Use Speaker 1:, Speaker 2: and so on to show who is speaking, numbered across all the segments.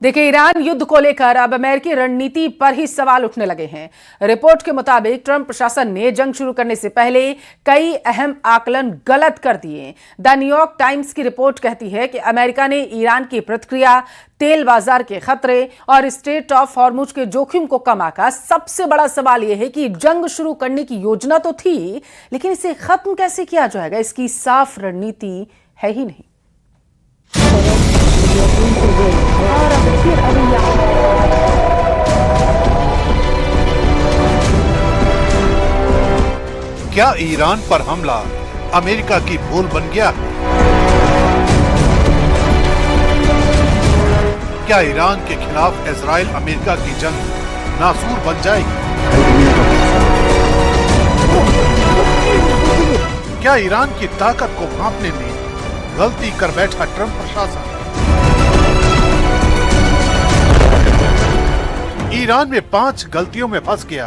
Speaker 1: देखिए, ईरान युद्ध को लेकर अब अमेरिकी रणनीति पर ही सवाल उठने लगे हैं। रिपोर्ट के मुताबिक ट्रंप प्रशासन ने जंग शुरू करने से पहले कई अहम आकलन गलत कर दिए। द न्यूयॉर्क टाइम्स की रिपोर्ट कहती है कि अमेरिका ने ईरान की प्रतिक्रिया, तेल बाजार के खतरे और स्ट्रेट ऑफ हॉर्मुज के जोखिम को कम आंका। सबसे बड़ा सवाल यह है कि जंग शुरू करने की योजना तो थी, लेकिन इसे खत्म कैसे किया जाएगा, इसकी साफ रणनीति है ही नहीं।
Speaker 2: क्या ईरान पर हमला अमेरिका की भूल बन गया? क्या ईरान के खिलाफ इजराइल अमेरिका की जंग नासूर बन जाएगी? क्या ईरान की ताकत को भांपने में गलती कर बैठा ट्रंप प्रशासन? ईरान में 5 गलतियों में फंस गया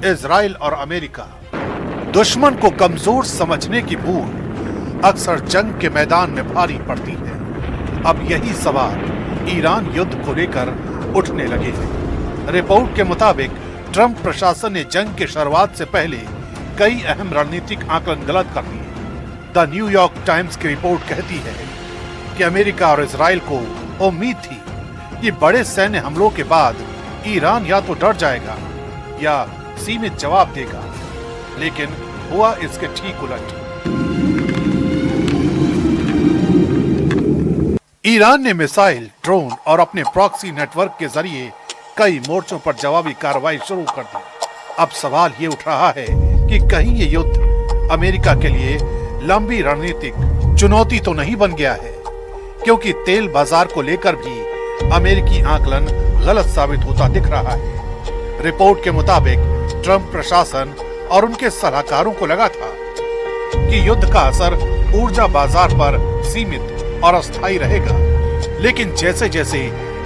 Speaker 2: इजराइल और अमेरिका। दुश्मन को कमजोर समझने की भूल अक्सर जंग के मैदान में भारी पड़ती है। अब यही सवाल ईरान युद्ध को लेकर उठने लगे हैं। रिपोर्ट के मुताबिक ट्रंप प्रशासन ने जंग की शुरुआत से पहले कई अहम रणनीतिक आकलन गलत कर दिए। द न्यूयॉर्क टाइम्स की रिपोर्ट कहती है कि अमेरिका और इजराइल को उम्मीद थी कि बड़े सैन्य हमलों के बाद ईरान या तो डर जाएगा या सीमित जवाब देगा, लेकिन हुआ इसके ठीक उलट। ईरान ने मिसाइल, ड्रोन और अपने प्रॉक्सी नेटवर्क के जरिए कई मोर्चों पर जवाबी कार्रवाई शुरू कर दी। अब सवाल ये उठ रहा है कि कहीं ये युद्ध अमेरिका के लिए लंबी रणनीतिक चुनौती तो नहीं बन गया है, क्योंकि तेल बाजार को लेकर भी अमेरिकी आकलन गलत साबित होता दिख रहा है। रिपोर्ट के मुताबिक ट्रंप प्रशासन और उनके सलाहकारों को लगा था कि युद्ध का असर ऊर्जा बाजार पर सीमित और अस्थायी रहेगा, लेकिन जैसे जैसे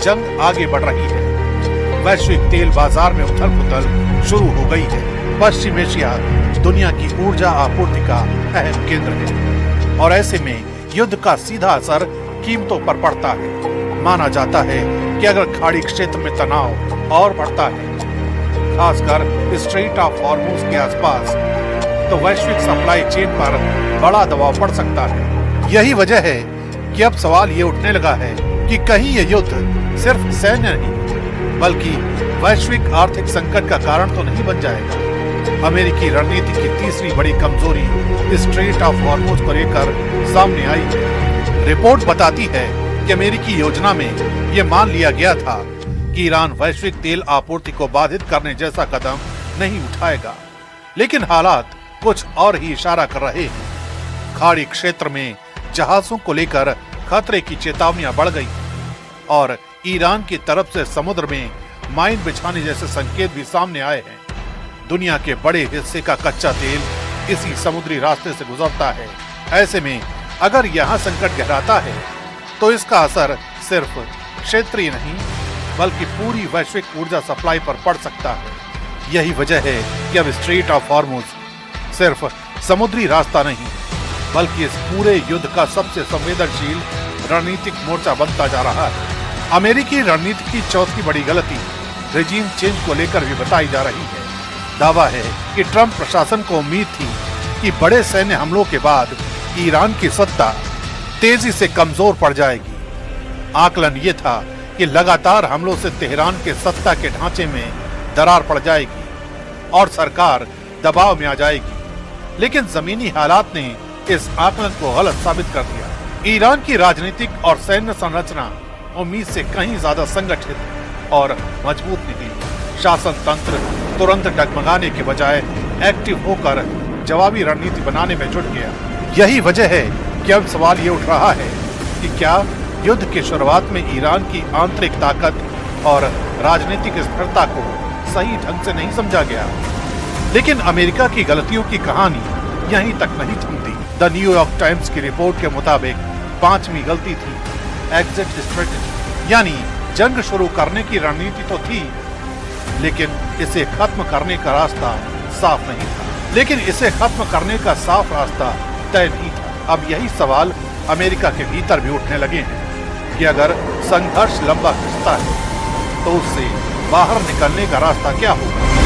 Speaker 2: जंग आगे बढ़ रही है, वैश्विक तेल बाजार में उथल-पुथल शुरू हो गई है। पश्चिम एशिया दुनिया की ऊर्जा आपूर्ति का अहम केंद्र है और ऐसे में युद्ध का सीधा असर कीमतों पर पड़ता है। माना जाता है कि अगर खाड़ी क्षेत्र में तनाव और बढ़ता है, खासकर स्ट्रेट ऑफ हॉर्मुज के आसपास, तो वैश्विक सप्लाई चेन पर बड़ा दबाव पड़ सकता है। यही वजह है कि अब सवाल ये उठने लगा है कि कहीं ये युद्ध सिर्फ सैन्य नहीं, बल्कि वैश्विक आर्थिक संकट का कारण तो नहीं बन जाएगा। अमेरिकी रणनीति की तीसरी बड़ी कमजोरी स्ट्रेट ऑफ हॉर्मुज को लेकर सामने आई है। रिपोर्ट बताती है कि अमेरिकी योजना में यह मान लिया गया था कि ईरान वैश्विक तेल आपूर्ति को बाधित करने जैसा कदम नहीं उठाएगा, लेकिन हालात कुछ और ही इशारा कर रहे हैं। खाड़ी क्षेत्र में जहाजों को लेकर खतरे की चेतावनियां बढ़ गई और ईरान की तरफ से समुद्र में माइन बिछाने जैसे संकेत भी सामने आए हैं। दुनिया के बड़े हिस्से का कच्चा तेल इसी समुद्री रास्ते से गुजरता है। ऐसे में अगर यहाँ संकट गहराता है तो इसका असर सिर्फ क्षेत्रीय नहीं, बल्कि पूरी वैश्विक ऊर्जा सप्लाई पर पड़ सकता है। यही वजह है कि अब स्ट्रेट ऑफ हॉर्मुज सिर्फ समुद्री रास्ता नहीं, बल्कि इस पूरे युद्ध का सबसे संवेदनशील रणनीतिक मोर्चा बनता जा रहा है। अमेरिकी रणनीति की चौथी बड़ी गलती रेजिम चेंज को लेकर भी बताई जा रही है। दावा है कि ट्रंप प्रशासन को उम्मीद थी कि बड़े सैन्य हमलों के बाद ईरान की सत्ता तेजी से कमजोर पड़ जाएगी। आकलन ये था कि लगातार हमलों से तेहरान के सत्ता के ढांचे में दरार पड़ जाएगी और सरकार दबाव में आ जाएगी, लेकिन जमीनी हालात ने इस आकलन को गलत साबित कर दिया। ईरान की राजनीतिक और सैन्य संरचना उम्मीद से कहीं ज्यादा संगठित और मजबूत निकली। शासन तंत्र तुरंत डगमगाने के बजाय एक्टिव होकर जवाबी रणनीति बनाने में जुट गया। यही वजह है कि अब सवाल ये उठ रहा है कि क्या युद्ध की शुरुआत में ईरान की आंतरिक ताकत और राजनीतिक स्थिरता को सही ढंग से नहीं समझा गया। लेकिन अमेरिका की गलतियों की कहानी यहीं तक नहीं थमती। द न्यूयॉर्क टाइम्स की रिपोर्ट के मुताबिक 5वीं गलती थी एग्जिट स्ट्रेटजी, यानी जंग शुरू करने की रणनीति तो थी, लेकिन इसे खत्म करने का रास्ता साफ नहीं था। तय नहीं था। अब यही सवाल अमेरिका के भीतर भी उठने लगे हैं। कि अगर संघर्ष लंबा खिंचता है तो उससे बाहर निकलने का रास्ता क्या होगा।